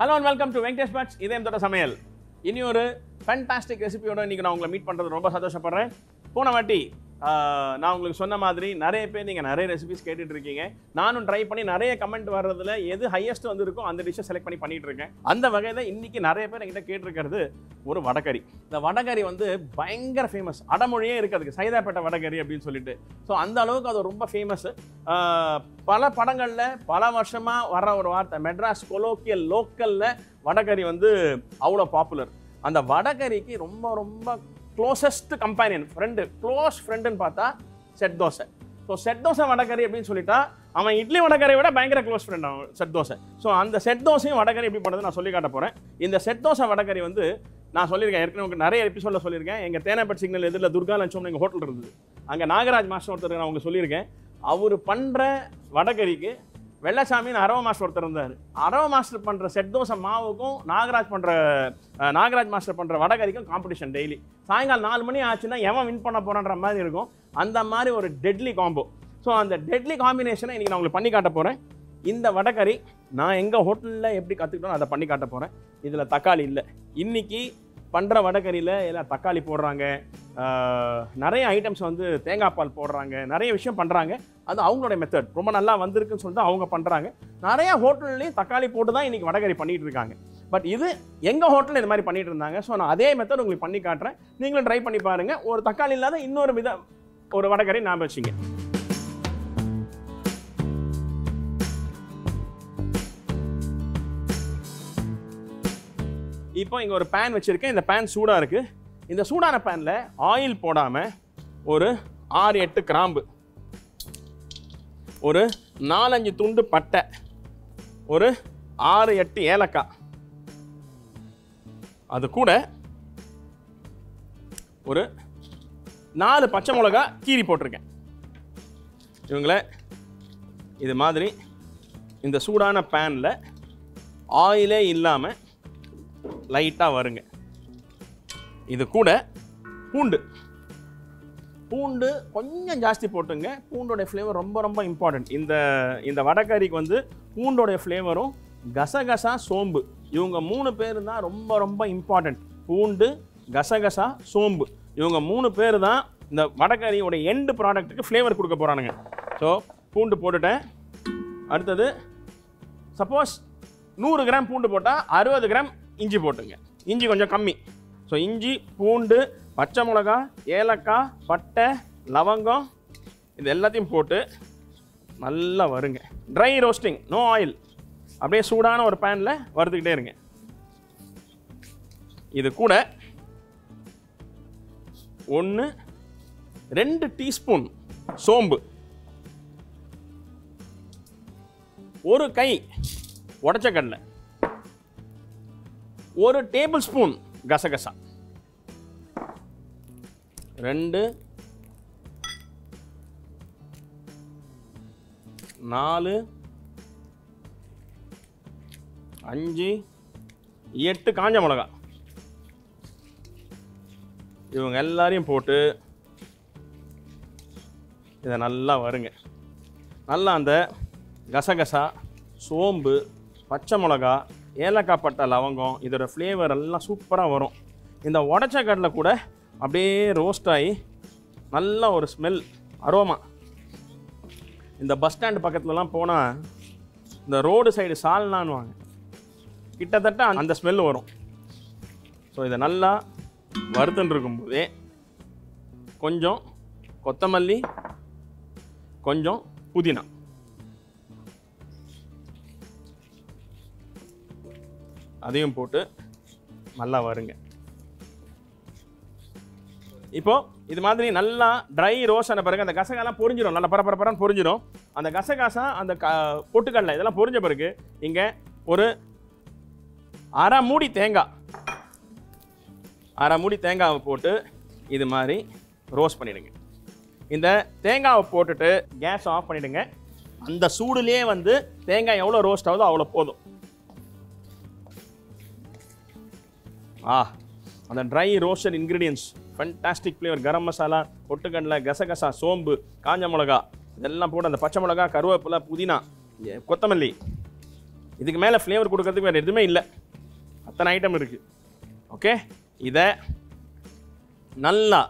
Hello and welcome to Venkatesh Bhat's இதயம் தொட்ட சமையல். இனி ஒரு ஃபேண்டாஸ்டிக் ரெசிபியோட இன்னைக்கு நான் உங்களை மீட் பண்ணுறது ரொம்ப சந்தோஷப்படுறேன். போன வாட்டி நான் உங்களுக்கு சொன்ன மாதிரி நிறைய பேர் நீங்கள் நிறைய ரெசிபிஸ் கேட்டுட்டு இருக்கீங்க. நானும் ட்ரை பண்ணி நிறைய கமெண்ட் வர்றதுல எது ஹையஸ்ட் வந்துருக்கோ அந்த டிஷ்ஷை செலக்ட் பண்ணி பண்ணிட்டு இருக்கேன். அந்த வகையில் இன்னைக்கு நிறைய பேர் என்கிட்ட கேட்டிருக்கிறது ஒரு வடகறி. இந்த வடகறி வந்து பயங்கர ஃபேமஸ். அடமொழியே இருக்கிறதுக்கு சைதாப்பேட்டை வடகறி அப்படின்னு சொல்லிட்டு. ஸோ அந்த அளவுக்கு அது ரொம்ப ஃபேமஸ். பல படங்களில் பல வருஷமாக வர ஒரு வார்த்தை மெட்ராஸ் கொலோக்கியல் லோக்கலில் வடகறி வந்து அவ்வளோ பாப்புலர். அந்த வடகறிக்கு ரொம்ப ரொம்ப க்ளோசஸ்ட் கம்பேனியன் ஃப்ரெண்டு க்ளோஸ் ஃப்ரெண்டுன்னு பார்த்தா set dosa. So set dosa vadacurry அப்படின்னு சொல்லிட்டா அவன் இட்லி வடகறியை விட பயங்கர க்ளோஸ் ஃப்ரெண்ட் அவன் செட் தோசை. ஸோ அந்த செட் தோசையும் வடகறி எப்படி பண்ணுறது நான் சொல்லி காட்ட போகிறேன். இந்த செட் தோசை வடகறி வந்து நான் சொல்லியிருக்கேன் ஏற்கனவே நிறைய எபிசோடில் சொல்லியிருக்கேன். எங்கள் தேனாப்பேட் சிக்னல் எதிரில் துர்கா லட்சுமி எங்கள் ஹோட்டல் இருந்தது. அங்கே நாகராஜ் மாஸ்டர் ஒருத்தர் நான் அவங்க சொல்லியிருக்கேன். அவர் பண்ணுற வடகறிக்கு வெள்ளசாமின்னு அரவ மாஸ்டர் ஒருத்தர் இருந்தார். அரவ மாஸ்டர் பண்ணுற செட் தோசை மாவுக்கும் நாகராஜ் மாஸ்டர் பண்ணுற வடகறிக்கும் காம்படிஷன் டெய்லி. சாயங்காலம் 4 மணி ஆச்சுன்னா எவன் வின் பண்ண போகிறான்ற மாதிரி இருக்கும். அந்த மாதிரி ஒரு டெட்லி காம்போ. ஸோ அந்த டெட்லி காம்பினேஷனை இன்றைக்கி நான் உங்களுக்கு பண்ணி காட்ட போகிறேன். இந்த வடகறி நான் எங்கள் ஹோட்டலில் எப்படி கற்றுக்கிட்டோம் அதை பண்ணி காட்ட போகிறேன். இதில் தக்காளி இல்லை. இன்றைக்கி பண்ணுற வடகறியில் எல்லாம் தக்காளி போடுறாங்க, நிறைய ஐட்டம்ஸ் வந்து தேங்காய் பால் போடுறாங்க, நிறைய விஷயம் பண்ணுறாங்க. அது அவங்களோட மெத்தட் ரொம்ப நல்லா வந்திருக்குன்னு சொல்லிட்டு அவங்க பண்ணுறாங்க. நிறைய ஹோட்டல்லையும் தக்காளி போட்டு தான் இன்றைக்கி வடகறி பண்ணிகிட்டு இருக்காங்க. பட் இது எங்கள் ஹோட்டலில் இந்த மாதிரி பண்ணிகிட்டு இருந்தாங்க. ஸோ நான் அதே மெத்தட் உங்களுக்கு பண்ணி காட்டுறேன். நீங்களும் ட்ரை பண்ணி பாருங்கள். ஒரு தக்காளி இல்லாத இன்னொரு ஒரு வடகறி ஞாபகம் வச்சுங்க. இப்போ இங்கே ஒரு பேன் வச்சுருக்கேன். இந்த பேன் சூடாக இருக்குது. இந்த சூடான பேனில் ஆயில் போடாமல் ஒரு 6-8 கிராம்பு, ஒரு 4-5 துண்டு பட்டை, ஒரு 6-8 ஏலக்காய், அது கூட ஒரு 4 பச்சை மிளகா கீரி போட்டிருக்கேன். இவங்கள இது மாதிரி இந்த சூடான பேனில் ஆயிலே இல்லாமல் லைட்டாக வருங்க. இது கூட பூண்டு கொஞ்சம் ஜாஸ்தி போட்டுங்க. பூண்டோடைய ஃப்ளேவர் ரொம்ப ரொம்ப இம்பார்ட்டன்ட். இந்த வடகறிக்கு வந்து பூண்டோடைய ஃப்ளேவரும் கசகசா சோம்பு இவங்க 3 பேர் தான் ரொம்ப ரொம்ப இம்பார்ட்டன்ட். பூண்டு, கசகசா, சோம்பு இவங்க 3 பேர் தான் இந்த வடகறியோட எண்டு ப்ராடக்ட்டுக்கு ஃப்ளேவர் கொடுக்க போகிறானுங்க. ஸோ பூண்டு போட்டுட்டேன். அடுத்தது சப்போஸ் 100 கிராம் பூண்டு போட்டால் 60 கிராம் இஞ்சி போட்டுங்க. இஞ்சி கொஞ்சம் கம்மி. ஸோ இஞ்சி, பூண்டு, பச்சை மிளகா, ஏலக்காய், பட்டை, லவங்கம் இது எல்லாத்தையும் போட்டு நல்லா வருங்க. Dry roasting, no oil. அப்படியே சூடான ஒரு பேனில் வறுத்துக்கிட்டே இருங்க. இது கூட 1-2 டீஸ்பூன் சோம்பு, ஒரு கை உடைச்ச கடலை, 1 டேபிள் ஸ்பூன் கசகசா, 2, 4, 5, 8 காஞ்ச மிளகா இவங்க எல்லாரையும் போட்டு இதை நல்லா வருங்க. நல்லா அந்த கசகசா, சோம்பு, பச்சை மிளகா, ஏலக்காய், பட்டை, லவங்கம் இதோட ஃப்ளேவர் எல்லாம் சூப்பராக வரும். இந்த உடைச்ச கடலை கூட அப்படியே ரோஸ்ட் ஆகி நல்ல ஒரு ஸ்மெல், அரோமா. இந்த பஸ் ஸ்டாண்டு பக்கத்துலலாம் போனால் இந்த ரோடு சைடு சால்னான்னுவாங்க, கிட்டத்தட்ட அந்த ஸ்மெல் வரும். ஸோ இதை நல்லா வறுத்துன்னு இருக்கும்போதே கொஞ்சம் கொத்தமல்லி, கொஞ்சம் புதினா, அதையும் போட்டு நல்லா வருங்க. இப்போது இது மாதிரி நல்லா ட்ரை ரோஸ்ட் ஆன பிறகு அந்த கசகாலாம் பொரிஞ்சிடும், நல்லா பரபரன்னு பொரிஞ்சிடும். அந்த கசகாசா அந்த பொட்டுக்கடலை இதெல்லாம் பொரிஞ்ச பிறகு இங்கே ஒரு 1/2 மூடி தேங்காவை போட்டு இது மாதிரி ரோஸ்ட் பண்ணிவிடுங்க. இந்த தேங்காவை போட்டுட்டு கேஸ் ஆஃப் பண்ணிவிடுங்க. அந்த சூடுலேயே வந்து தேங்காய் எவ்வளோ ரோஸ்ட் ஆகுதோ அவ்வளோ போதும். அந்த dry roasted ingredients fantastic flavour. Garam masala, பொட்டுக்கடலை, கசகசா, சோம்பு, காஞ்ச மிளகா இதெல்லாம் போட்டு அந்த பச்சை மிளகா, கருவேப்பிலை, புதினா, கொத்தமல்லி இதுக்கு மேலே ஃப்ளேவர் கொடுக்கறதுக்கு வேறு எதுவுமே இல்லை, அத்தனை ஐட்டம் இருக்குது. ஓகே, இதை நல்லா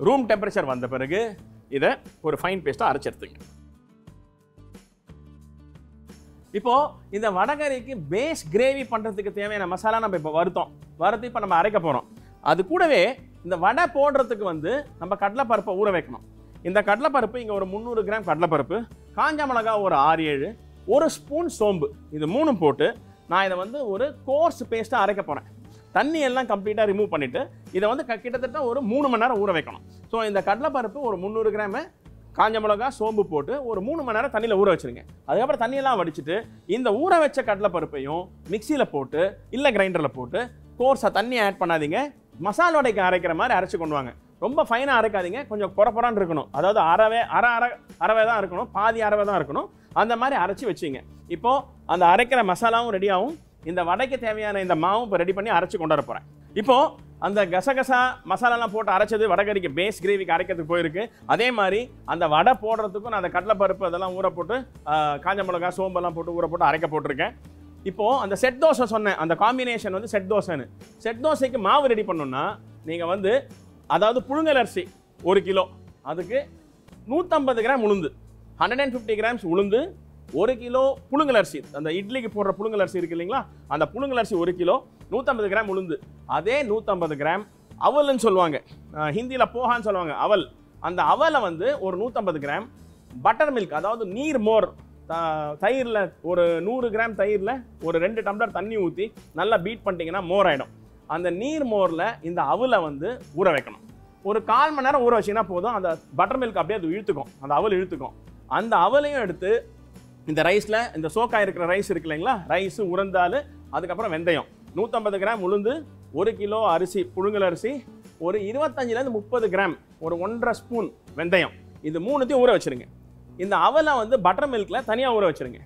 ரூம் டெம்பரேச்சர் வந்த பிறகு இதை ஒரு ஃபைன் பேஸ்ட்டாக அரைச்சி எடுத்துங்க. இப்போது இந்த வடகறிக்கு பேஸ் கிரேவி பண்ணுறதுக்கு தேவையான மசாலா நம்ம இப்போ வறுத்து இப்போ நம்ம அரைக்க போகிறோம். அது கூடவே இந்த வடை போடுறதுக்கு வந்து நம்ம கடலைப்பருப்பை ஊற வைக்கணும். இந்த கடலைப்பருப்பு இங்கே ஒரு 300 கிராம் கடலைப்பருப்பு, காஞ்ச மிளகா ஒரு 6-7, 1 ஸ்பூன் சோம்பு, இது 3 போட்டு நான் இதை வந்து ஒரு கோர்ஸ் பேஸ்ட்டாக அரைக்க போகிறேன். தண்ணி எல்லாம் கம்ப்ளீட்டாக ரிமூவ் பண்ணிவிட்டு இதை வந்து கிட்டத்தட்ட ஒரு 3 மணி நேரம் ஊற வைக்கணும். ஸோ இந்த கடலைப்பருப்பு ஒரு 300 கிராமு, காஞ்ச மிளகா, சோம்பு போட்டு ஒரு 3 மணி நேரம் தண்ணியில் ஊற வச்சுருங்க. அதுக்கப்புறம் தண்ணியெல்லாம் வடிச்சிட்டு இந்த ஊற வச்ச கடலைப்பருப்பையும் மிக்சியில் போட்டு இல்லை கிரைண்டரில் போட்டு கோர்ஸாக தண்ணி ஆட் பண்ணாதீங்க, மசாலா வடைக்கு அரைக்கிற மாதிரி அரைச்சி கொண்டு வாங்க. ரொம்ப ஃபைனாக அரைக்காதீங்க, கொஞ்சம் பொறப்பொறான்னு இருக்கணும். அதாவது அரவை தான் இருக்கணும், பாதி அரவை தான் இருக்கணும். அந்த மாதிரி அரைச்சி வச்சிங்க. இப்போது அந்த அரைக்கிற மசாலாவும் ரெடியாகும், இந்த வடைக்கு தேவையான இந்த மாவும் இப்போ ரெடி பண்ணி அரைச்சி கொண்டு வர போகிறேன். இப்போது அந்த கசகசா மசாலாலாம் போட்டு அரைச்சது வடகறிக்கு பேஸ் கிரேவிக்கு அரைக்கிறதுக்கு போயிருக்கு. அதே மாதிரி அந்த வடை போடுறதுக்கும் நான் அந்த கடலைப்பருப்பு அதெல்லாம் ஊற போட்டு காஞ்ச மிளகா சோம்பெல்லாம் போட்டு ஊற போட்டு அரைக்க போட்டிருக்கேன். இப்போது அந்த செட் தோசை சொன்னேன், அந்த காம்பினேஷன் வந்து செட் தோசைன்னு. செட் தோசைக்கு மாவு ரெடி பண்ணணும்னா நீங்கள் வந்து அதாவது புழுங்கல் அரிசி 1 கிலோ, அதுக்கு 150 கிராம் உளுந்து, 150 கிராம்ஸ் உளுந்து, 1 கிலோ புழுங்கல் அரிசி, அந்த இட்லிக்கு போடுற புழுங்கல் அரிசி இருக்குது இல்லைங்களா, அந்த புழுங்கல் அரிசி 1 கிலோ, 150 கிராம் உளுந்து, அதே 150 கிராம் அவல்னு சொல்லுவாங்க, ஹிந்தியில் போஹான்னு சொல்லுவாங்க, அவல். அந்த அவலை வந்து ஒரு 150 கிராம், பட்டர் மில்க் அதாவது நீர் மோர், தயிரில் ஒரு 100 கிராம் தயிரில் ஒரு 2 டம்ளர் தண்ணி ஊற்றி நல்லா பீட் பண்ணிட்டீங்கன்னா மோர் ஆகிடும். அந்த நீர் மோரில் இந்த அவலை வந்து ஊற வைக்கணும். ஒரு 1/4 மணி நேரம் ஊற வச்சிங்கன்னா போதும், அந்த பட்டர் மில்க் அப்படியே அது இழுத்துக்கும், அந்த அவல் இழுத்துக்கும். அந்த அவலையும் எடுத்து இந்த ரைஸில், இந்த சோக்காய் இருக்கிற ரைஸ் இருக்கு இல்லைங்களா, ரைஸு உறந்தால், அதுக்கப்புறம் வெந்தயம், 150 கிராம் உளுந்து, 1 கிலோ அரிசி புழுங்கல் அரிசி, ஒரு 25லேருந்து 30 கிராம், ஒரு 1.5 ஸ்பூன் வெந்தயம், இது 3த்தையும் ஊற வச்சுருங்க. இந்த அவலை வந்து பட்டர் மில்கில் தனியாக ஊற வச்சுருங்க.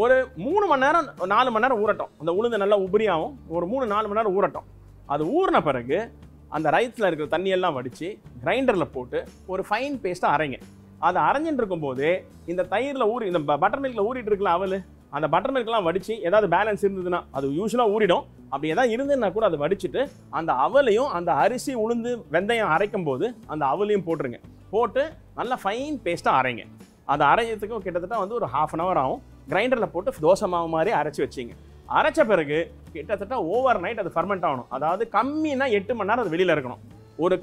ஒரு 3 மணி நேரம் 4 மணி நேரம் ஊறட்டும். அந்த உளுந்து நல்லா உபரியாகும். ஒரு 3-4 மணி நேரம் ஊறட்டும். அது ஊறின பிறகு அந்த ரைஸில் இருக்கிற தண்ணியெல்லாம் வடித்து கிரைண்டரில் போட்டு ஒரு ஃபைன் பேஸ்ட்டாக அரைங்க. அதை அரைஞ்சிட்டு இருக்கும்போது இந்த தயிரில் இந்த பட்டர் மில்கில் ஊறிட்டு இருக்கலாம் அவல், அந்த பட்டர் மில்க்லாம் வடித்து ஏதாவது பேலன்ஸ் இருந்ததுன்னா அது யூஸ்வலாக ஊறிடும். அப்படி எதாவது இருந்ததுன்னா கூட அதை வடிச்சுட்டு அந்த அவலையும் அந்த அரிசி உளுந்து வெந்தயம் அரைக்கும் போது அந்த அவலையும் போட்டுருங்க. போட்டு நல்லா ஃபைன் பேஸ்ட்டாக அரைங்க. அதை அரைக்கிறதுக்கும் கிட்டத்தட்ட வந்து ஒரு 1/2 hour ஆகும். கிரைண்டரில் போட்டு தோசை மாவு மாதிரி அரைச்சி வச்சிங்க. அரைச்ச பிறகு கிட்டத்தட்ட ஓவர் நைட் அது ஃபர்மெண்ட் ஆகணும். அதாவது கம்மினா 8 மணி நேரம் அது வெளியில் இருக்கணும். ஒரு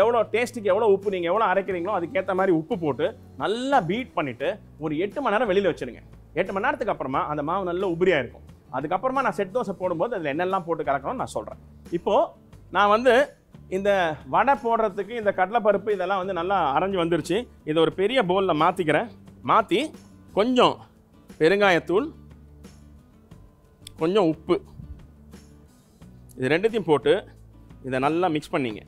எவ்வளோ டேஸ்ட்டுக்கு எவ்வளோ உப்பு நீங்கள் எவ்வளோ அரைக்கிறீங்களோ அதுக்கேற்ற மாதிரி உப்பு போட்டு நல்லா பீட் பண்ணிவிட்டு ஒரு 8 மணி நேரம் வெளியில் வச்சுருங்க. 8 மணி நேரத்துக்கு அப்புறமா அந்த மாவு நல்ல உபரியாக இருக்கும். அதுக்கப்புறமா நான் செட் தோசை போடும்போது அதில் என்னெல்லாம் போட்டு கலக்கணும்னு நான் சொல்கிறேன். இப்போது நான் வந்து இந்த வடை போடுறதுக்கு இந்த கடலைப்பருப்பு இதெல்லாம் வந்து நல்லா அரைஞ்சி வந்துருச்சு. இதை ஒரு பெரிய பவுலில் மாற்றிக்கிறேன். மாற்றி கொஞ்சம் பெருங்காயத்தூள், கொஞ்சம் உப்பு, இது ரெண்டுத்தையும் போட்டு இதை நல்லா மிக்ஸ் பண்ணிங்க.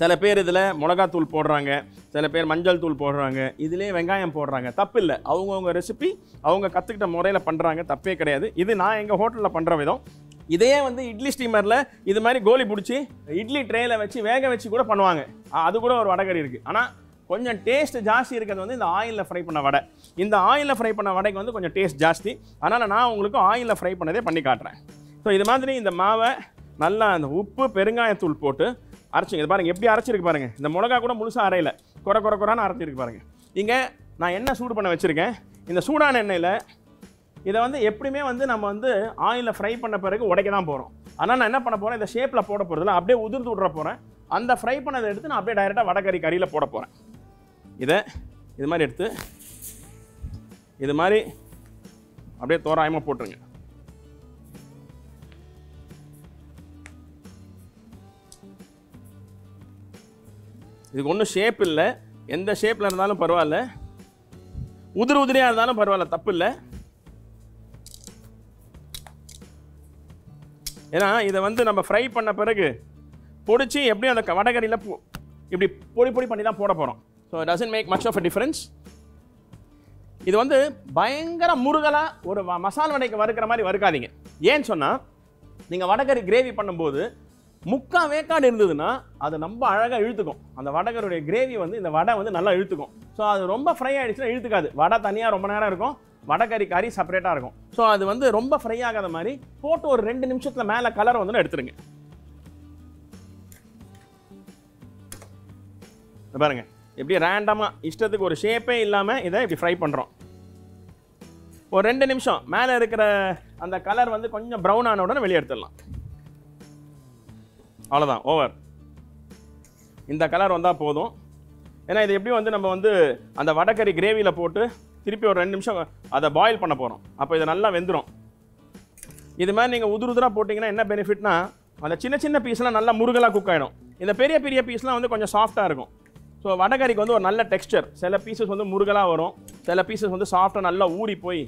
சில பேர் இதில் மிளகாத்தூள் போடுறாங்க, சில பேர் மஞ்சள் தூள் போடுறாங்க, இதிலே வெங்காயம் போடுறாங்க. தப்பு இல்லை, அவங்கவுங்க ரெசிபி அவங்க கற்றுக்கிட்ட முறையில் பண்ணுறாங்க, தப்பே கிடையாது. இது நான் எங்கள் ஹோட்டலில் பண்ணுற விதம். இதையே வந்து இட்லி ஸ்டீமரில் இது மாதிரி கோலி பிடிச்சி இட்லி ட்ரேயில் வச்சு வேக வச்சு கூட பண்ணுவாங்க. அது கூட ஒரு வடைகறி இருக்குது. ஆனால் கொஞ்சம் டேஸ்ட் ஜாஸ்தி இருக்கிறது வந்து இந்த ஆயிலில் ஃப்ரை பண்ண வடை. இந்த ஆயிலில் ஃப்ரை பண்ண வடைக்கு வந்து கொஞ்சம் டேஸ்ட் ஜாஸ்தி. அதனால் நான் உங்களுக்கு ஆயிலில் ஃப்ரை பண்ணதே பண்ணி காட்டுறேன். ஸோ இது மாதிரி இந்த மாவை நல்லா அந்த உப்பு பெருங்காயத்தூள் போட்டு அரைச்சிங்க. இது பாருங்கள் எப்படி அரைச்சிருக்கு பாருங்கள். இந்த மிளகா கூட முழுசாக அரையில் குறைன்னு அரைச்சிருக்கு பாருங்கள். இங்கே நான் எண்ணெய் சூடு பண்ண வச்சுருக்கேன். இந்த சூடான எண்ணெயில் இதை வந்து எப்படியுமே வந்து நம்ம வந்து ஆயிலில் ஃப்ரை பண்ண பிறகு உடைக்க தான் போகிறோம். ஆனால் நான் என்ன பண்ண போகிறேன், இந்த ஷேப்பில் போட போகிறதில்ல, அப்படியே உதிர்ந்து விட்ற போகிறேன். அந்த ஃப்ரை பண்ணதை எடுத்து நான் அப்படியே டைரெக்டாக வடைகறி கறியில் போட போகிறேன். இதை இது மாதிரி எடுத்து இது மாதிரி அப்படியே தோராயமாக போட்டுருங்க. இதுக்கு ஒன்றும் ஷேப் இல்லை, எந்த ஷேப்பில் இருந்தாலும் பரவாயில்ல, உதிரியாக இருந்தாலும் பரவாயில்ல, தப்பு இல்லை. ஏன்னா இதை வந்து நம்ம ஃப்ரை பண்ண பிறகு பொடிச்சு எப்படியும் அந்த வடைகறியில் இப்படி பொடி பண்ணி தான் போட போகிறோம். So it doesn't make much of a difference. இது வந்து பயங்கர முருகலாக ஒரு மசாலா வடைக்கு வறுக்கிற மாதிரி வறுக்காதீங்க. ஏன்னு சொன்னால் நீங்கள் வடைகறி கிரேவி பண்ணும்போது 3/4 வேக்காடு இருந்ததுன்னா அது ரொம்ப அழகாக இழுத்துக்கும். அந்த வடைகருடைய கிரேவி வந்து இந்த வடை வந்து நல்லா இழுத்துக்கும். ஸோ அது ரொம்ப ஃப்ரை ஆகிடுச்சுன்னா இழுத்துக்காது. வடை தனியாக ரொம்ப நேரம் இருக்கும், வடகறி கறி செப்பரேட்டாக இருக்கும். ஸோ அது வந்து ரொம்ப ஃப்ரை ஆகாத மாதிரி போட்டு ஒரு 2 நிமிஷத்தில் மேலே கலர் வந்து எடுத்துருங்க. பாருங்க எப்படி ரேண்டமாக இஷ்டத்துக்கு ஒரு ஷேப்பே இல்லாமல் இதை இப்படி ஃப்ரை பண்ணுறோம். ஒரு 2 நிமிஷம் மேலே இருக்கிற அந்த கலர் வந்து கொஞ்சம் ப்ரௌன் ஆன உடனே வெளியே எடுத்துடலாம். அவ்வளோதான், ஓவர். இந்த கலர் வந்தால் போதும். ஏன்னா இது எப்படி வந்து நம்ம வந்து அந்த வடகறி கிரேவியில் போட்டு திருப்பி ஒரு 2 நிமிஷம் அதை பாயில் பண்ண போகிறோம். அப்போ இதை நல்லா வெந்துடும். இது மாதிரி நீங்கள் உதுராக போட்டிங்கன்னா என்ன பெனிஃபிட்னா அந்த சின்ன சின்ன பீஸ்லாம் நல்லா முருகலாக குக் ஆகிடும். இந்த பெரிய பெரிய பீஸ்லாம் வந்து கொஞ்சம் சாஃப்டாக இருக்கும். ஸோ வடகறிக்கு வந்து ஒரு நல்ல டெக்ஸ்சர். சில பீசஸ் வந்து முருகலாக வரும், சில பீசஸ் வந்து சாஃப்டாக நல்லா ஊறி போய்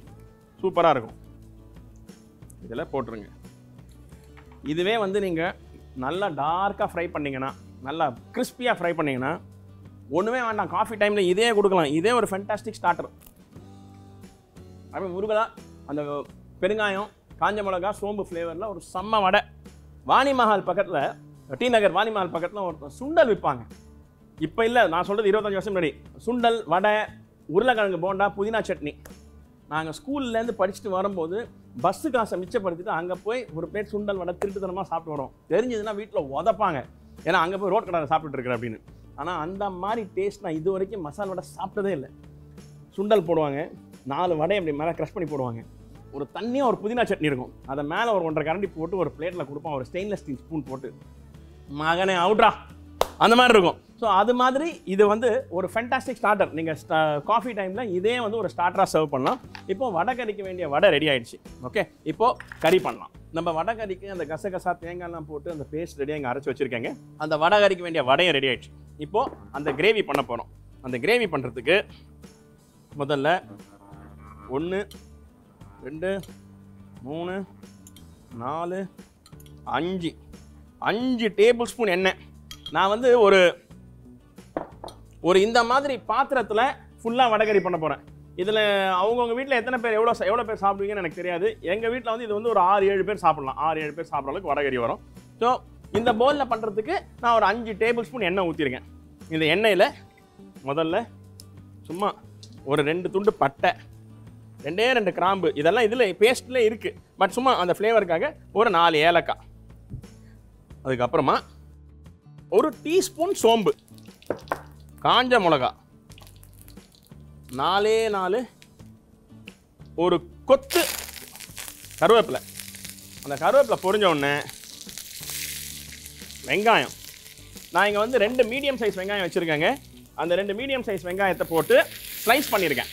சூப்பராக இருக்கும். இதில் போட்டுருங்க. இதுவே வந்து நீங்கள் நல்லா டார்க்காக ஃப்ரை பண்ணிங்கன்னா, நல்லா கிறிஸ்பியாக ஃப்ரை பண்ணிங்கன்னா ஒன்றுமே வேண்டாம், காஃபி டைமில் இதே கொடுக்கலாம். இதே ஒரு ஃபென்டாஸ்டிக் ஸ்டார்டர். அப்படி முருகலா அந்த பெருங்காயம், காஞ்ச மிளகா, சோம்பு ஃப்ளேவரில் ஒரு செம்ம வடை. வாணிமஹால் பக்கத்தில், டி நகர் வாணிமஹால் பக்கத்தில் ஒரு சுண்டல் விற்பாங்க. இப்போ இல்லை, நான் சொல்கிறது 25 வருஷம் முன்னாடி. சுண்டல், வடை, உருளைக்கிழங்கு போண்டா, புதினா சட்னி. நாங்கள் ஸ்கூல்லேருந்து படிச்சுட்டு வரும்போது பஸ்ஸு காசை மிச்சப்படுத்திட்டு அங்கே போய் ஒரு பிளேட் சுண்டல் வடை திருட்டுத்தனமாக சாப்பிட்டு வரோம். தெரிஞ்சதுன்னா வீட்டில் உதப்பாங்க, ஏன்னா அங்கே போய் ரோட் கடையில் சாப்பிட்டுட்டு இருக்கிற அப்படின்னு. ஆனால் அந்த மாதிரி டேஸ்ட் நான் இது வரைக்கும் மசாலா வடை சாப்பிட்டதே இல்லை. சுண்டல் போடுவாங்க, 4 வடையை அப்படி மேலே க்ரஷ் பண்ணி போடுவாங்க, ஒரு தண்ணியாக ஒரு புதினா சட்னி இருக்கும், அதை மேலே ஒரு 1.5 கரண்டி போட்டு ஒரு பிளேட்டில் கொடுப்பான், ஒரு ஸ்டெயின்லெஸ் ஸ்டீல் ஸ்பூன் போட்டு. மகனே அவுட்ரா அந்த மாதிரி இருக்கும். ஸோ அது மாதிரி இது வந்து ஒரு ஃபென்டாஸ்டிக் ஸ்டார்டர். நீங்கள் காஃபி டைமில் இதே வந்து ஒரு ஸ்டார்டராக சர்வ் பண்ணலாம். இப்போது வடைக்கறிக்கு வேண்டிய வடை ரெடி ஆகிடுச்சு. ஓகே, இப்போது கறி பண்ணலாம். நம்ம வடைக்கறிக்கு அந்த கசகசா தேங்காய்லாம் போட்டு அந்த பேஸ்ட் ரெடியாக இங்கே அரைச்சி வச்சுருக்கேங்க. அந்த வடைக்கறிக்கு வேண்டிய வடையும் ரெடி ஆகிடுச்சு. இப்போது அந்த கிரேவி பண்ண போகிறோம். அந்த கிரேவி பண்ணுறதுக்கு முதல்ல 1 2 3 4 5 டேபிள் ஸ்பூன் எண்ணெய். நான் வந்து ஒரு இந்த மாதிரி பாத்திரத்தில் ஃபுல்லாக வடைக்கறி பண்ண போகிறேன். இதில் அவங்கவுங்க வீட்டில் எத்தனை பேர் எவ்வளோ பேர் சாப்பிடுவீங்கன்னு எனக்கு தெரியாது. எங்கள் வீட்டில் வந்து இது வந்து ஒரு 6-7 பேர் சாப்பிட்லாம். 6-7 பேர் சாப்பிட்ற அளவுக்கு வடைக்கறி வரும். ஸோ இந்த பவுலில் பண்ணுறதுக்கு நான் ஒரு 5 டேபிள் ஸ்பூன் எண்ணெய் ஊற்றிருக்கேன். இந்த எண்ணெயில் முதல்ல சும்மா ஒரு 2 துண்டு பட்டை, 2 கிராம்பு, இதெல்லாம் இதில் பேஸ்ட்டில் இருக்குது, பட் சும்மா அந்த ஃப்ளேவருக்காக ஒரு 4 ஏலக்காய். அதுக்கப்புறமா ஒரு டீஸ்பூன் சோம்பு, காஞ்ச மிளகா 4 ஒரு கொத்து கருவேப்பிலை. அந்த கருவேப்பிலை பொரிஞ்ச உடனே வெங்காயம். நான் இங்கே வந்து 2 மீடியம் சைஸ் வெங்காயம் வச்சுருக்கேங்க. அந்த 2 மீடியம் சைஸ் வெங்காயத்தை போட்டு ஸ்லைஸ் பண்ணியிருக்கேன்.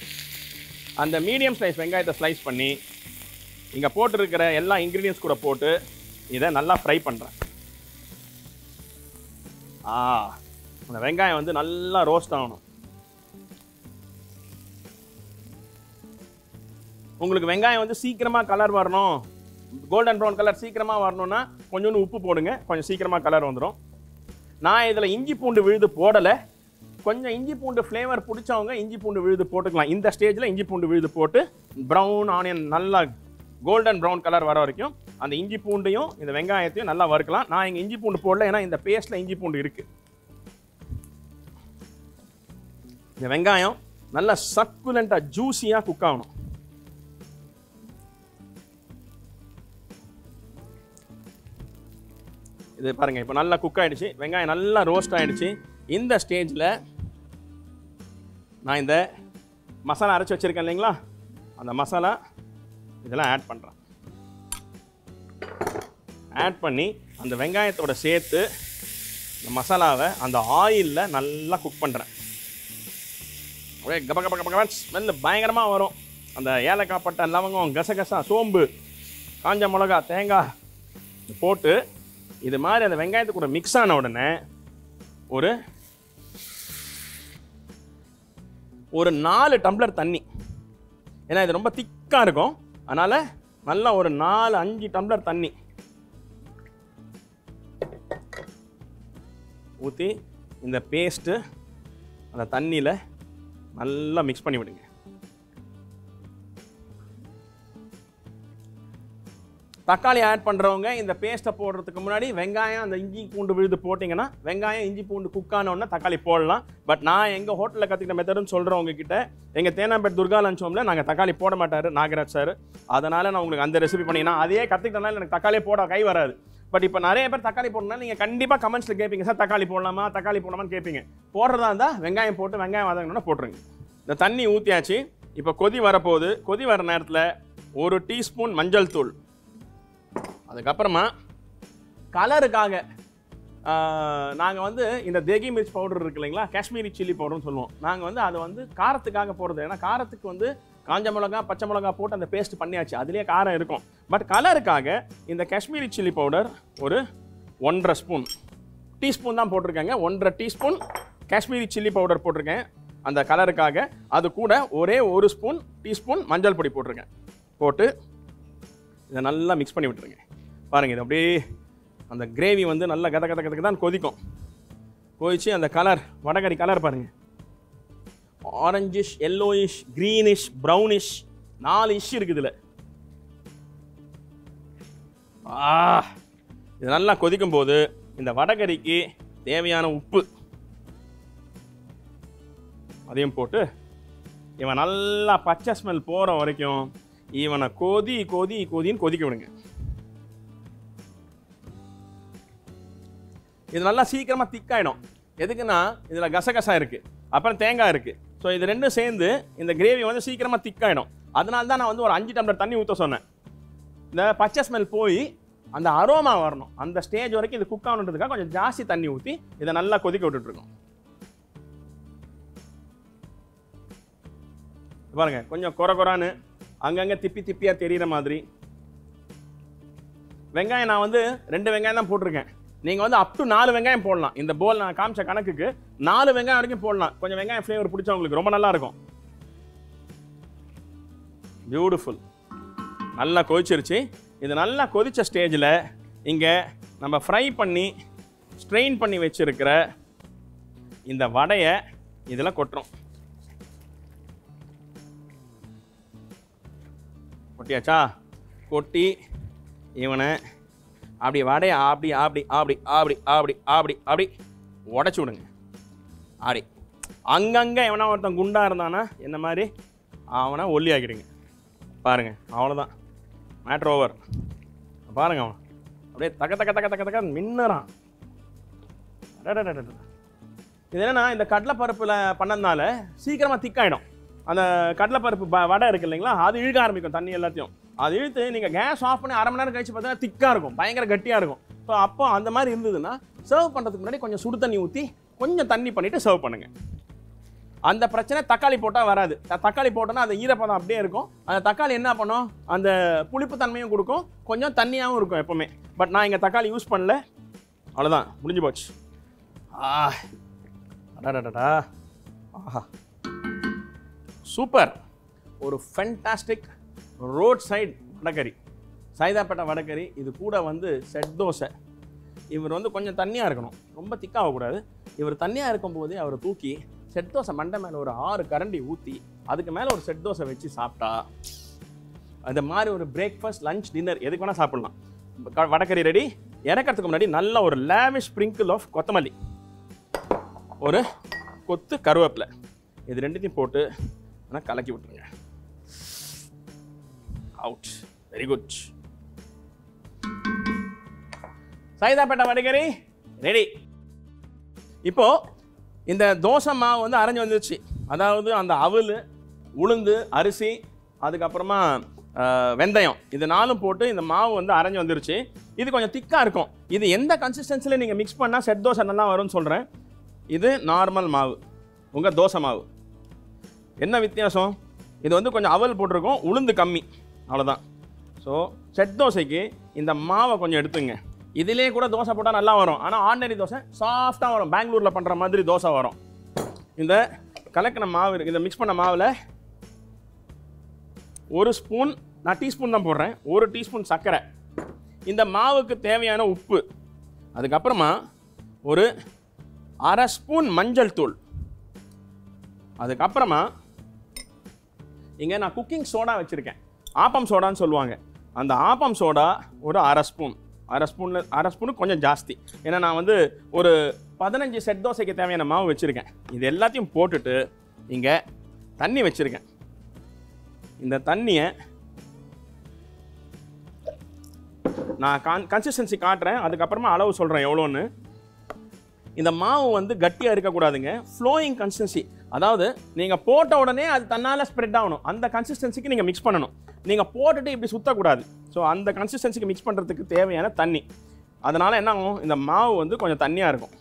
அந்த மீடியம் சைஸ் வெங்காயத்தை ஸ்லைஸ் பண்ணி இங்கே போட்டிருக்கிற எல்லா இன்க்ரீடியன்ஸ் கூட போட்டு இதை நல்லா ஃப்ரை பண்ணுறேன். அந்த வெங்காயம் வந்து நல்லா ரோஸ்ட் ஆகணும். உங்களுக்கு வெங்காயம் வந்து சீக்கிரமாக கலர் வரணும், கோல்டன் ப்ரௌன் கலர் சீக்கிரமாக வரணும்னா கொஞ்சோண்டு உப்பு போடுங்க, கொஞ்சம் சீக்கிரமாக கலர் வந்துடும். நான் இதில் இஞ்சி பூண்டு விழுது போடலை. கொஞ்சம் இஞ்சி பூண்டு ஃப்ளேவர் பிடிச்சவங்க இஞ்சி பூண்டு விழுது போட்டுக்கலாம். இந்த ஸ்டேஜில் இஞ்சி பூண்டு விழுது போட்டு ப்ரௌன் ஆனியன் நல்லா கோல்டன் ப்ரௌன் கலர் வர வரைக்கும் அந்த இஞ்சி பூண்டையும் இந்த வெங்காயத்தையும் நல்லா வறுக்கலாம். நான் இங்கே இஞ்சி பூண்டு போடல, ஏன்னா இந்த பேஸ்ட்டில் இஞ்சி பூண்டு இருக்குது. இந்த வெங்காயம் நல்லா சக்குலண்ட்டாக ஜூஸியாக குக் ஆகணும். இது பாருங்கள், இப்போ நல்லா குக் ஆகிடுச்சு, வெங்காயம் நல்லா ரோஸ்ட் ஆகிடுச்சு. இந்த ஸ்டேஜில் நான் இந்த மசாலா அரைச்சி வச்சுருக்கேன் இல்லைங்களா, அந்த மசாலா இதெல்லாம் ஆட் பண்ணுறேன். ஆட் பண்ணி அந்த வெங்காயத்தோட சேர்த்து இந்த மசாலாவை அந்த ஆயிலில் நல்லா குக் பண்ணுறேன். அப்படியே கப கப கப கப ஸ்மெல்லு பயங்கரமாக வரும். அந்த ஏலக்காய், பட்டை, லவங்கம், கசகசா, சோம்பு, காஞ்ச மிளகா, தேங்காய் போட்டு இது மாதிரி அந்த வெங்காயத்துக்கு கூட மிக்ஸ் ஆன உடனே ஒரு 4 டம்ளர் தண்ணி, ஏன்னா இது ரொம்ப திக்காக இருக்கும், அதனால் நல்லா ஒரு 4-5 டம்ளர் தண்ணி ஊற்றி இந்த பேஸ்ட்டு அந்த தண்ணியில் நல்லா மிக்ஸ் பண்ணி விடுங்க. தக்காளி ஆட் பண்ணுறவங்க இந்த பேஸ்ட்டை போடுறதுக்கு முன்னாடி வெங்காயம் அந்த இஞ்சி பூண்டு விழுது போட்டிங்கன்னா வெங்காயம் இஞ்சி பூண்டு குக்கானோன்னா தக்காளி போடலாம். பட் நான் எங்கள் ஹோட்டலில் கற்றுக்கிட்ட மெத்தடுன்னு சொல்கிறவங்க கிட்ட எங்கள் தேனாம்பேட் துர்கா லஞ்ச் ஹோமில் நாங்கள் தக்காளி போட மாட்டார் நாகராஜ் சார். அதனால் நான் உங்களுக்கு அந்த ரெசிபி பண்ணிங்கன்னா அதையே கற்றுக்கிட்டனால எனக்கு தக்காளியே போட கை வராது. பட் இப்போ நிறைய பேர் தக்காளி போடணும்னா நீங்கள் கண்டிப்பாக கமெண்ட்ஸில் கேட்பீங்க, சார் தக்காளி போடலாமான்னு கேட்பீங்க. போடுறதா இருந்தால் வெங்காயம் போட்டு வெங்காயம் வதங்கணும்னா போட்டுருங்க. இந்த தண்ணி ஊற்றியாச்சு. இப்போ கொதி வரப்போகுது. கொதி வர நேரத்தில் 1 டீஸ்பூன் மஞ்சள் தூள், அதுக்கப்புறமா கலருக்காக நாங்கள் வந்து இந்த தேகி மிர்ச் பவுடர் இருக்கு இல்லைங்களா, காஷ்மீரி சில்லி பவுடர்னு சொல்லுவோம். நாங்கள் வந்து அதை வந்து காரத்துக்காக போடுறது. ஏன்னா காரத்துக்கு வந்து காஞ்ச மிளகா பச்சை மிளகா போட்டு அந்த பேஸ்ட் பண்ணியாச்சு, அதுலேயே காரம் இருக்கும். பட் கலருக்காக இந்த காஷ்மீரி சில்லி பவுடர் ஒரு 1.5 ஸ்பூன், டீஸ்பூன் தான் போட்டிருக்கேங்க, 1.5 டீஸ்பூன் காஷ்மீரி சில்லி பவுடர் போட்டிருக்கேன் அந்த கலருக்காக. அது கூட ஒரே 1 டீஸ்பூன் மஞ்சள் பொடி போட்டிருக்கேன். போட்டு இதை நல்லா மிக்ஸ் பண்ணி விட்டுருங்க. பாருங்கள், இது அப்படியே அந்த கிரேவி வந்து நல்லா கத கத கதக்கு தான் கொதிக்கும். கொதிச்சு அந்த கலர், வடகறி கலர் பாருங்கள், ஆரஞ்சிஷ், எல்லோயிஷ், க்ரீனிஷ், ப்ரௌனிஷ், 4 இஷ் இருக்குது இதில். இது நல்லா கொதிக்கும் போது இந்த வடகறிக்கு தேவையான உப்பு அதையும் போட்டு இவன் நல்லா பச்சை ஸ்மெல் போகிற வரைக்கும் இவனை கொதின்னு கொதிக்க விடுங்க. இது நல்லா சீக்கிரமாக திக்காயிடும். எதுக்குன்னா இதில் கசகசா இருக்குது, அப்புறம் தேங்காய் இருக்குது. ஸோ இது ரெண்டும் சேர்ந்து இந்த கிரேவி வந்து சீக்கிரமாக திக்காயிடும். அதனால தான் நான் வந்து ஒரு 5 டம்ளர் தண்ணி ஊற்ற சொன்னேன். இந்த பச்சை ஸ்மெல் போய் அந்த அரோமா வரணும், அந்த ஸ்டேஜ் வரைக்கும் இது குக் ஆகணுன்றதுக்காக கொஞ்சம் ஜாஸ்தி தண்ணி ஊற்றி இதை நல்லா கொதிக்க விட்டுட்ருக்கோம். பாருங்க, கொஞ்சம் கொரான்னு அங்கங்கே திப்பியாக தெரிகிற மாதிரி. வெங்காயம் நான் வந்து 2 வெங்காயம் தான் போட்டிருக்கேன். நீங்கள் வந்து அப் டு 4 வெங்காயம் போடலாம். இந்த போல் நான் காமிச்ச கணக்குக்கு 4 வெங்காயம் வரைக்கும் போடலாம். கொஞ்சம் வெங்காயம் ஃப்ளேவர் பிடிச்சவங்களுக்கு ரொம்ப நல்லா இருக்கும். பியூட்டிஃபுல். நல்லா கொதிச்சிருச்சு. இது நல்லா கொதித்த ஸ்டேஜில் இங்கே நம்ம ஃப்ரை பண்ணி ஸ்ட்ரெயின் பண்ணி வச்சுருக்கிற இந்த வடையை இதில் கொட்டுறோம். கொட்டியாச்சா? கொட்டி இவனை அப்படி வடையை அப்படி உடச்சி விடுங்க. அப்படி அங்கங்கே எவனா ஒருத்தன் குண்டாக இருந்தானா என்ன மாதிரி அவனை ஒல்லி ஆக்கிடுங்க. பாருங்கள், அவ்வளோதான், மேட்ரு ஓவர். பாருங்கள், அவன் அப்படியே தக்க மின்னுறான். இது என்னென்னா இந்த கடலைப்பருப்பில் பண்ணதுனால சீக்கிரமாக திக்காயிடும். அந்த கடலைப்பருப்பு வடை இருக்குது இல்லைங்களா, அது இழுக்க ஆரம்பிக்கும் தண்ணி எல்லாத்தையும். அது இழுத்து நீங்கள் கேஸ் ஆஃப் பண்ணி 1/2 மணி நேரம் கழிச்சு பார்த்தீங்கன்னா திக்காக இருக்கும், பயங்கர கட்டியாக இருக்கும். ஸோ அப்போ அந்த மாதிரி இருந்ததுன்னா சர்வ் பண்ணுறதுக்கு முன்னாடி கொஞ்சம் சுடு தண்ணி ஊற்றி கொஞ்சம் தண்ணி பண்ணிவிட்டு சர்வ் பண்ணுங்கள். அந்த பிரச்சனை தக்காளி போட்டால் வராது. தக்காளி போட்டோன்னா அந்த ஈரப்பதம் அப்படியே இருக்கும். அந்த தக்காளி என்ன பண்ணும், அந்த புளிப்பு தன்மையும் கொடுக்கும், கொஞ்சம் தண்ணியாகவும் இருக்கும் எப்போவுமே. பட் நான் இங்கே தக்காளி யூஸ் பண்ணல, அவ்வளோதான், முடிஞ்சு போச்சு. அடாடாடா, ஆஹா, சூப்பர். ஒரு fantastic road side vadacurry, Saidapet vadacurry. இது கூட வந்து செட் தோசை. இவர் வந்து கொஞ்சம் தண்ணியாக இருக்கணும், ரொம்ப திக்காகக்கூடாது. இவர் தண்ணியாக இருக்கும்போதே அவர் தூக்கி செட் தோசை மண்டை மேலே ஒரு 6 கரண்டி ஊற்றி அதுக்கு மேலே ஒரு செட் தோசை வச்சு சாப்பிட்டா அந்த மாதிரி ஒரு பிரேக்ஃபாஸ்ட், லஞ்ச், டின்னர் எதுக்கு வேணால் சாப்பிட்லாம். வடகறி ரெடி. இறக்கிறதுக்கு முன்னாடி நல்ல ஒரு லேவிஷ் ஸ்ப்ரிங்கிள் ஆஃப் கொத்தமல்லி, ஒரு கொத்து கருவேப்பிலை, இது ரெண்டுத்தையும் போட்டு ஆனால் கலக்கி விட்டுருங்க. Out. Very good. Saidapet vadacurry ready. இப்போ இந்த தோசை மாவு வந்து அரைஞ்சு வந்துருச்சு. அதாவது அந்த அவல், உளுந்து, அரிசி, அதுக்கப்புறமா வெந்தயம், இது 4 போட்டு இந்த மாவு வந்து அரைஞ்சு வந்துருச்சு. இது கொஞ்சம் திக்காக இருக்கும். இது எந்த கன்சிஸ்டன்சியில் நீங்கள் மிக்ஸ் பண்ணால் செட் தோசை நல்லா வரும்னு சொல்கிறேன். இது நார்மல் மாவு, உங்கள் தோசை மாவு. என்ன வித்தியாசம், இது வந்து கொஞ்சம் அவல் போட்டிருக்கோம், உளுந்து கம்மி, அவ்வளோதான். ஸோ செட் தோசைக்கு இந்த மாவை கொஞ்சம் எடுத்துங்க. இதிலே கூட தோசை போட்டால் நல்லா வரும், ஆனால் ஆர்டினரி தோசை சாஃப்டாக வரும், பெங்களூரில் பண்ணுற மாதிரி தோசை வரும். இந்த கலக்கின மாவு இருக்குது, இந்த மிக்ஸ் பண்ண மாவில் 1 ஸ்பூன், நான் டீஸ்பூன் தான் போடுறேன், 1 டீஸ்பூன் சர்க்கரை, இந்த மாவுக்கு தேவையான உப்பு, அதுக்கப்புறமா ஒரு 1/2 ஸ்பூன் மஞ்சள் தூள், அதுக்கப்புறமா இங்கே நான் குக்கிங் சோடா வச்சுருக்கேன், ஆப்பம் சோடான்னு சொல்லுவாங்க. அந்த ஆப்பம் சோடா ஒரு அரை ஸ்பூனு கொஞ்சம் ஜாஸ்தி. ஏன்னா நான் வந்து ஒரு 15 செட் தோசைக்கு தேவையான மாவு வச்சுருக்கேன். இது எல்லாத்தையும் போட்டுட்டு இங்கே தண்ணி வச்சுருக்கேன். இந்த தண்ணியை நான் கன்சிஸ்டன்சி காட்டுறேன், அதுக்கப்புறமா அளவு சொல்கிறேன் எவ்வளோன்னு. இந்த மாவு வந்து கட்டியாக இருக்கக்கூடாதுங்க, ஃப்ளோயிங் கன்சிஸ்டன்சி. அதாவது நீங்கள் போட்ட உடனே அது தன்னால் ஸ்ப்ரெட் ஆகணும். அந்த கன்சிஸ்டன்சிக்கு நீங்கள் மிக்ஸ் பண்ணணும். நீங்கள் போட்டுட்டு இப்படி சுற்றக்கூடாது. ஸோ அந்த கன்சிஸ்டன்சிக்கு மிக்ஸ் பண்ணுறதுக்கு தேவையான தண்ணி. அதனால் என்ன ஆகும், இந்த மாவு வந்து கொஞ்சம் தண்ணியாக இருக்கும்.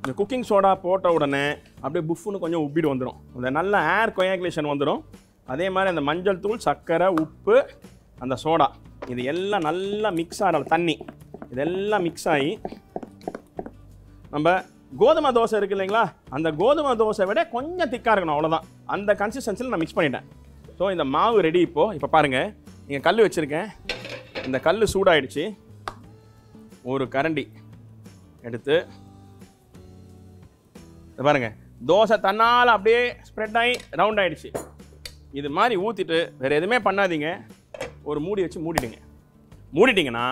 இந்த குக்கிங் சோடா போட்ட உடனே அப்படியே புஃப்னு கொஞ்சம் உப்பிட்டு வந்துடும். அந்த நல்ல ஏர் கொயாகுலேஷன் வந்துடும். அதே மாதிரி அந்த மஞ்சள் தூள், சர்க்கரை, உப்பு, அந்த சோடா இது எல்லாம் நல்லா மிக்ஸ் ஆகிற தண்ணி இதெல்லாம் மிக்ஸ் ஆகி நம்ம கோதுமை தோசை இருக்குது இல்லைங்களா, அந்த கோதுமை தோசை விட கொஞ்சம் திக்காக இருக்கணும், அவ்வளோதான். அந்த கன்சிஸ்டன்சியில் நான் மிக்ஸ் பண்ணிட்டேன். ஸோ இந்த மாவு ரெடி. இப்போ பாருங்கள், இங்கே கல் வச்சுருக்கேன். இந்த கல் சூடாயிடுச்சு. ஒரு கரண்டி எடுத்து பாருங்கள், தோசை தன்னால் அப்படியே ஸ்ப்ரெட் ஆகி ரவுண்ட் ஆகிடுச்சு. இது மாதிரி ஊற்றிட்டு வேறு எதுவுமே பண்ணாதீங்க. ஒரு மூடி வச்சு மூடிட்டிங்கன்னா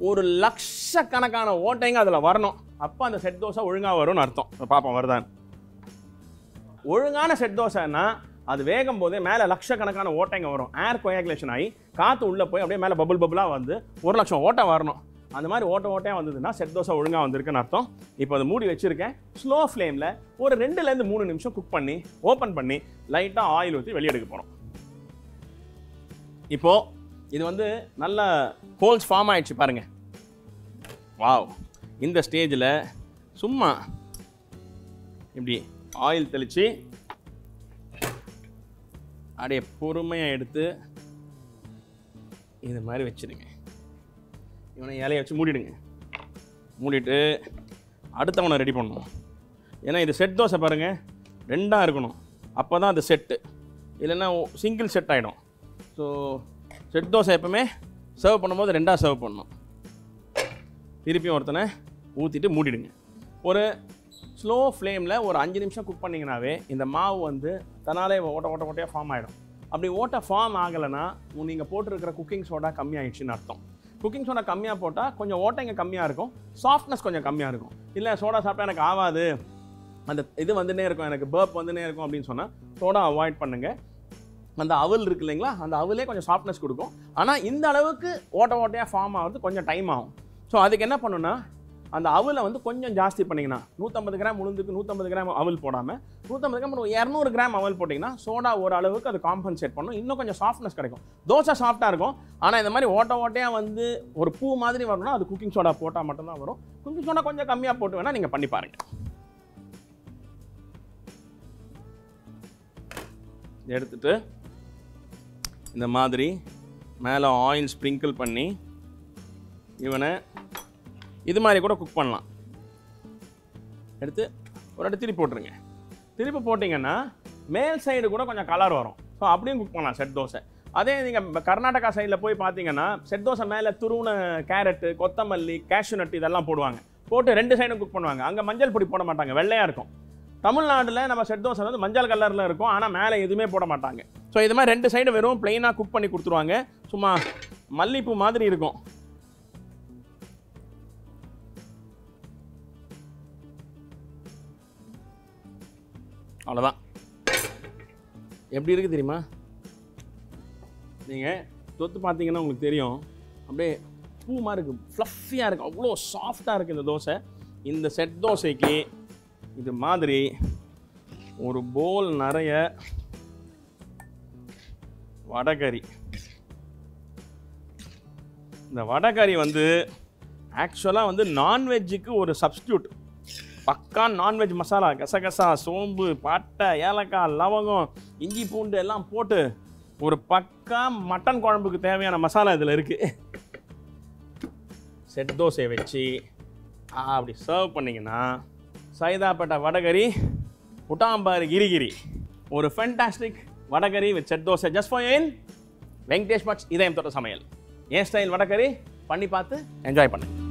ஒரு லட்சக்கணக்கான ஓட்டைங்க அதில் வரணும். அப்போ அந்த செட் தோசை ஒழுங்காக வரும்னு அர்த்தம். பார்ப்போம் வருதான்னு. ஒழுங்கான செட் தோசைன்னா அது வேகும் போதே மேலே லட்சக்கணக்கான ஓட்டைங்க வரும். ஏர் கொயாகுலேஷன் ஆகி காற்று உள்ளே போய் அப்படியே மேலே பபுளாக வந்து 1,00,000 ஓட்டை வரணும். அந்த மாதிரி ஓட்டையாக வந்ததுன்னா செட் தோசை ஒழுங்காக வந்திருக்குன்னு அர்த்தம். இப்போ அதை மூடி வச்சுருக்கேன். ஸ்லோ ஃப்ளேமில் ஒரு 2லேருந்து 3 நிமிஷம் குக் பண்ணி ஓப்பன் பண்ணி லைட்டாக ஆயில் ஊற்றி வெளியே எடுக்க போகிறோம். இப்போது இது வந்து நல்ல ஹோல்ஸ் ஃபார்ம் ஆகிடுச்சு பாருங்கள். வாவ்! இந்த ஸ்டேஜில் சும்மா இப்படி ஆயில் தெளித்து அப்படியே பொறுமையாக எடுத்து இது மாதிரி வச்சுடுங்க. இவனை இலையை வச்சு மூடிட்டு அடுத்தவனை ரெடி பண்ணணும். ஏன்னா இது செட் தோசை பாருங்கள், 2ஆக இருக்கணும். அப்போ தான் அது செட்டு, இல்லைன்னா சிங்கிள் செட் ஆகிடும். ஸோ செட் தோசை எப்பவுமே சர்வ் பண்ணும்போது 2ஆக சர்வ் பண்ணணும். திருப்பியும் ஒருத்தனை ஊற்றிட்டு மூடிடுங்க. ஒரு ஸ்லோ ஃப்ளேமில் ஒரு 5 நிமிஷம் குக் பண்ணிங்கனாவே இந்த மாவு வந்து தன்னாலே ஓட்டையாக ஃபார்ம் ஆகிடும். அப்படி ஓட்டை ஃபார்ம் ஆகலைன்னா நீங்கள் போட்டிருக்கிற குக்கிங் சோடா கம்மியாகிடுச்சின்னு அர்த்தம். குக்கிங் சோடா கம்மியாக போட்டால் கொஞ்சம் ஓட்டைங்க கம்மியாக இருக்கும், சாஃப்ட்னஸ் கொஞ்சம் கம்மியாக இருக்கும். இல்லை சோடா சாப்பிட்டா எனக்கு ஆகாது, அந்த இது வந்துன்னே இருக்கும், எனக்கு பர்ப் வந்துன்னே இருக்கும் அப்படின்னு சொன்னால் சோடா அவாய்ட் பண்ணுங்கள். அந்த அவல் இருக்குது இல்லைங்களா, அந்த அவலே கொஞ்சம் சாஃப்ட்னஸ் கொடுக்கும். ஆனால் இந்த அளவுக்கு ஓட்டையாக ஃபார்ம் ஆகிறது கொஞ்சம் டைம் ஆகும். ஸோ அதுக்கு என்ன பண்ணுன்னா, அந்த அவலை வந்து கொஞ்சம் ஜாஸ்தி பண்ணிங்கன்னா 150 கிராம் உளுந்துக்கு 150 கிராம் அவல் போடாமல் 150 கிராம் 200 கிராம் அவல் போட்டிங்கன்னா சோடா ஒரு அளவுக்கு அது காம்பன்சேட் பண்ணும். இன்னும் கொஞ்சம் சாஃப்ட்னஸ் கிடைக்கும். தோசை சாஃப்டாக இருக்கும். ஆனால் இந்த மாதிரி ஓட்டையாக வந்து ஒரு பூ மாதிரி வரணும்னா அது குக்கிங் சோடா போட்டால் மட்டும்தான் வரும். குக்கிங் சோடா கொஞ்சம் கம்மியாக போட்டு வேணால் நீங்கள் பண்ணி பாருங்கள். எடுத்துட்டு இந்த மாதிரி மேலே ஆயில் ஸ்ப்ரிங்கிள் பண்ணி இவனை இது மாதிரி கூட குக் பண்ணலாம். எடுத்து ஒரு இடத்து திருப்பி போட்டுருங்க. திருப்பி போட்டிங்கன்னா மேல் சைடு கூட கொஞ்சம் கலர் வரும். ஸோ அப்படியும் குக் பண்ணலாம் செட் தோசை. அதே நீங்கள் கர்நாடகா சைடில் போய் பார்த்தீங்கன்னா செட் தோசை மேலே துருவன கேரட்டு, கொத்தமல்லி, கேஷ்யூ நட் இதெல்லாம் போடுவாங்க. போட்டு 2 சைடும் குக் பண்ணுவாங்க. அங்கே மஞ்சள் பொடி போட மாட்டாங்க, வெள்ளையாக இருக்கும். தமிழ்நாட்டில் நம்ம செட் தோசை வந்து மஞ்சள் கலரில் இருக்கும், ஆனால் மேலே எதுவுமே போட மாட்டாங்க. ஸோ இது மாதிரி 2 சைடு வெறும் பிளெயினாக குக் பண்ணி கொடுத்துருவாங்க. சும்மா மல்லிப்பூ மாதிரி இருக்கும். அவ்வளோதான். எப்படி இருக்குது தெரியுமா? நீங்கள் தொத்து பார்த்தீங்கன்னா உங்களுக்கு தெரியும், அப்படியே பூ மாதிரி இருக்குது, ஃப்ளஃபியாக இருக்குது, அவ்வளோ சாஃப்டாக இருக்குது இந்த தோசை. இந்த செட் தோசைக்கு இது மாதிரி ஒரு போல் நிறைய வடைகறி. இந்த வடைகறி வந்து ஆக்சுவலாக வந்து நான்வெஜ்ஜுக்கு ஒரு சப்ஸ்டியூட். பக்கா நான்வெஜ் மசாலா, கசகசா, சோம்பு, பட்டை, ஏலக்காய், லவங்கம், இஞ்சி பூண்டு எல்லாம் போட்டு ஒரு பக்கா மட்டன் குழம்புக்கு தேவையான மசாலா இதில் இருக்குது. செட் தோசையை வச்சு அப்படி சர்வ் பண்ணிங்கன்னா சைதாப்பேட்டை வடைகறி, புட்டாம்பாறு கிரிகிரி, ஒரு fantastic vada curry with set dosa just for in Venkatesh Bhat's Idhayam Thotta சமையல். என் ஸ்டைல் வடைகறி பண்ணி பார்த்து என்ஜாய் பண்ணுங்க.